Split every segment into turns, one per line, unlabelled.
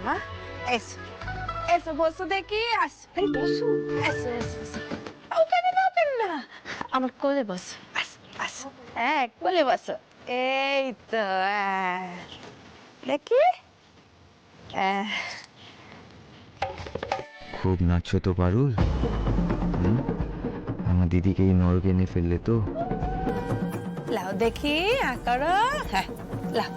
মা, এসো এসো, বসো দেখি। আরে বসো, এসো এসো এসো। ওখানে না, ওখানে না, আমার কোলে বসো। আসো, হ্যাঁ কোলে বসো। এই তো, দেখি।
খুব নাচছো তো পারুল। আমার দিদিকে এই নরকে এনে ফেললে তো।
লাও দেখি, করো। হ্যাঁ, লাও।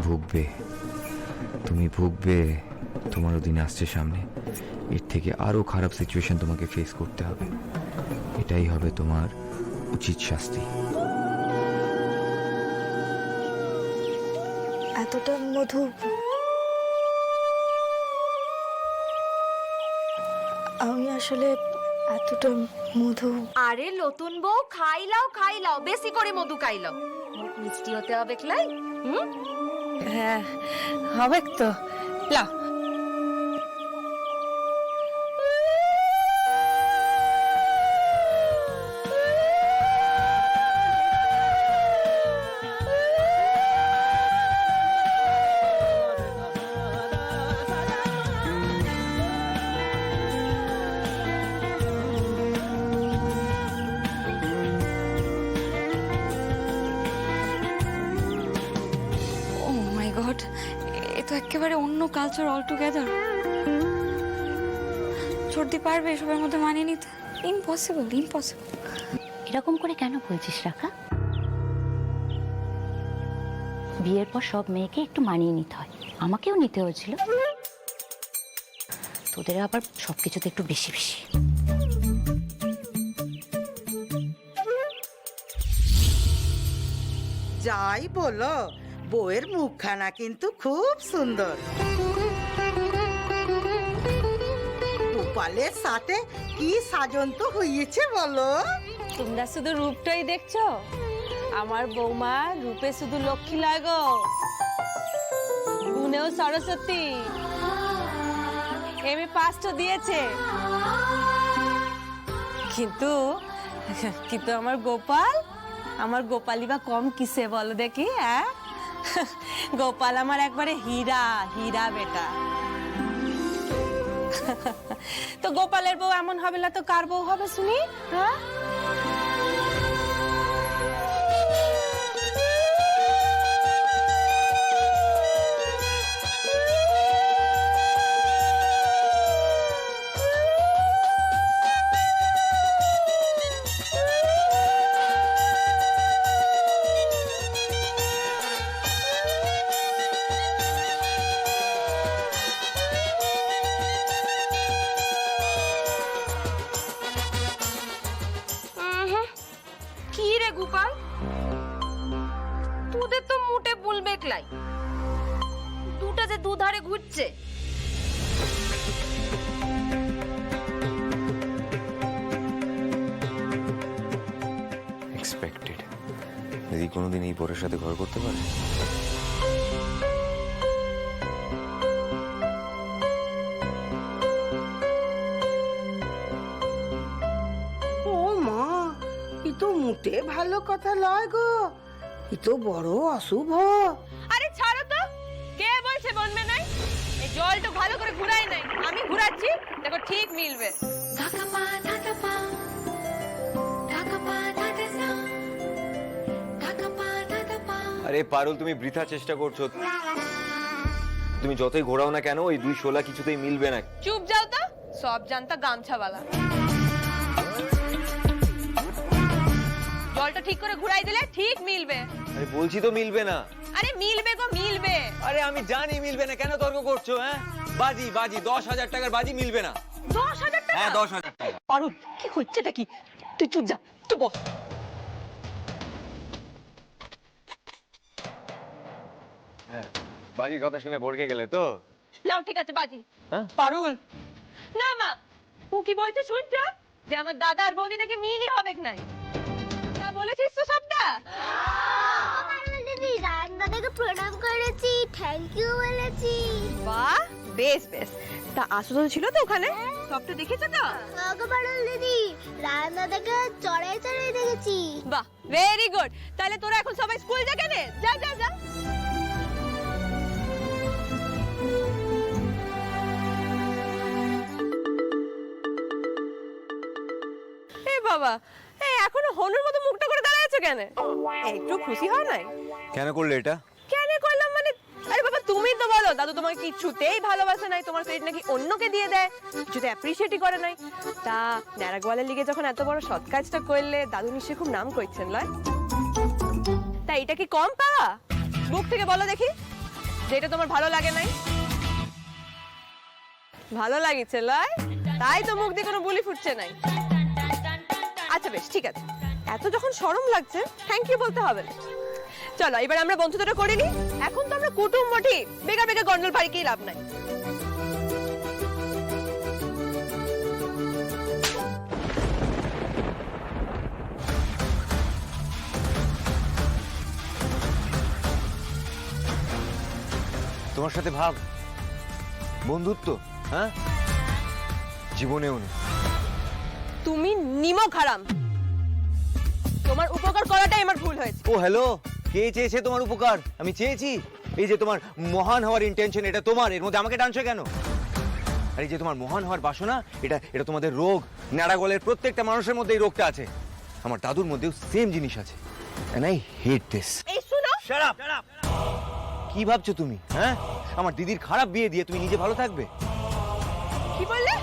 ভুগবে, তুমি ভুগবে। তোমারও দিন আসছে সামনে, এর থেকে আরো খারাপ সিচুয়েশন তোমাকে ফেস করতে হবে। এটাই হবে তোমার উচিত শাস্তি।
এতটা মধু আমি আসলে এতটা মধু।
আরে নতুন বউ, খাইলাও বেশি করে মধু খাইলাও। মিষ্টি হতে হবে ক্লাই।
হ্যাঁ, হবে তো। লাও।
গড, এ তো একেবারে অন্য কালচার অল টুগেদার। চর্দি পারবে এসবের মধ্যে মানিয়ে নিতে? Impossible, impossible.
এরকম করে কেন বলছিস রাখা? বিয়ের পর সব মেয়েকে একটু মানিয়ে নিতে হয়, আমাকেও নিতে হয়েছিল। তোদের আবার সবকিছুতে একটু বেশি বেশি।
যাই বলো, বউয়ের মুখখানা কিন্তু খুব সুন্দর। গোপালের সাথে কি সাজন তো হইয়েছে বলো।
তোমরা শুধু রূপটাই দেখছো, আমার বৌমা রূপে শুধু লক্ষ্মী লাগো, গুণেও সরস্বতী। এমএ পাস তো দিয়েছে, কিন্তু আমার গোপালই বা কম কিসে বলো দেখি? হ্যাঁ, গোপাল আমার একবারে হীরা, হীরা বেটা। তো গোপালের বউ এমন হবে না তো কার বউ হবে শুনি? হ্যাঁ,
কি রে গোপাল, তোদের তো মুটে বলবে ক্লাই, দুটা যে দুধারে ঘুরছে।
এক্সপেক্টেড। দিদি কোনোদিন এই বরের সাথে ঘর করতে পারে?
ও মা, ই তো মোটে ভালো কথা লয় গো, ই তো বড় অশুভ।
আরে ছাড়ো তো, কে বলছে বলবে নাই? এই জলটা ভালো করে ঘুরাই নাই, আমি ঘুরাচ্ছি, দেখো ঠিক মিলবে।
আরে পারুল, তুমি বৃথা চেষ্টা করছো। তুমি যতই ঘোরাও না কেন, ওই দুই শোলা কিছুতেই মিলবে না।
চুপ যাও তো, সব জানতা গামছাওয়ালা। জলটা ঠিক করে ঘুরাই দিলে ঠিক মিলবে।
আরে বলছি তো মিলবে না।
আরে মিলবে গো, মিলবে।
আরে আমি জানি মিলবে না, কেন তর্ক করছো? হ্যাঁ, বাজি 10,000 টাকার বাজি মিলবে না।
10,000 টাকা?
হ্যাঁ, 10,000 টাকা।
পারুল, কি হচ্ছেটা কি? তুই চুপ যা, তুই বস।
বাজির কথা শুনে ভড়কে গেলে তো?
নাও ঠিক আছে বাজি।
হ্যাঁ?
পারুল, না মা, ও কি বলতে শুনছ যে আমার দাদা আর বৌদি নাকি মিলই হবে নাই? তা বলেছিস তো সবটা?
দিদি দাদাকে প্রণাম করেছি, থ্যাংক ইউ বলেছি।
বাহ, বেশ বেশ। তা আসল ছিল তো ওখানে? সবটা দেখেছো তো?
পারুল দিদি, রায়ন দাদাকে চড়াই চড়াই দেখেছি।
বাহ, ভেরি গুড। তাহলে তোরা এখন সবাই স্কুল যা কেন? যা যা যা। এ বাবা, এই এখনো হনুর মতো মুখটা করে দাঁড়ায় আছো কেন? একটু খুশি হয় নাই?
কেন করলে এটা?
কেন করলাম মানে, আরে বাবা তুমি তো বলো দাদু তোমাকে কিছুতেই ভালোবাসে নাই, তোমার ক্রেডিট নাকি অন্যকে দিয়ে দেয়, কিছুতে অ্যাপ্রিশিয়েটই করে নাই। তা ন্যাড়াগোয়ালের লিগে যখন এত বড় সৎ কাজটা করলে দাদু নিশ্চয়ই খুব নাম করছেন লয়? তা এটা কি কম পাওয়া? মুখ থেকে বলো দেখি যে এটা তোমার ভালো লাগে নাই। ভালো লাগিছে লয়, তাই তো মুখ দিয়ে কোনো বুলি ফুটছে নাই। আচ্ছা বেশ ঠিক আছে, এত যখন শরম লাগছে থ্যাংক ইউ বলতে হবে না। চলো এবার আমরা বন্ধুত্বটা করে নি। এখন তো আমরা কুটুম মঠি, বেকার বেকার গন্ডল পাড়িকেই লাভ নাই।
তোমার সাথে ভাব বন্ধুত্ব, হ্যাঁ, জীবনেও নেই।
তুমি নিমক হারাম, তোমার উপকার করাটাই আমার ভুল হয়েছে।
ও হ্যালো, কে চেয়েছে তোমার উপকার? আমি চেয়েছি? এই যে তোমার মহান হওয়ার ইন্টেনশন, এটা তোমার, এর মধ্যে আমাকে টানছো কেন? আর এই যে তোমার মহান হওয়ার বাসনা, এটা তোমাদের রোগ। ন্যাড়াগোলের প্রত্যেকটা মানুষের মধ্যে এই রোগটা আছে। আমার দাদুর মধ্যেও সেম জিনিস আছে। And I hate this.
এই শুনো,
শাট আপ। কি ভাবছো তুমি? হ্যাঁ, আমার দিদির খারাপ বিয়ে দিয়ে তুমি নিজে ভালো থাকবে?
কি বললে?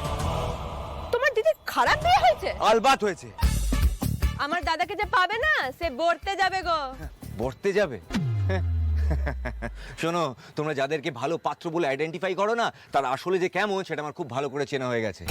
তোমার দিদি খারাপ বিয়ে হয়েছে?
আলবাত হয়েছে।
আমার দাদাকে যে পাবে না, সে বর্তে যাবে গো।
বর্তে যাবে? শোনো, তোমরা যাদেরকে ভালো পাত্র বলে আইডেন্টিফাই করো না, তার আসলে যে কেমন সেটা আমার খুব ভালো করে চেনা হয়ে গেছে।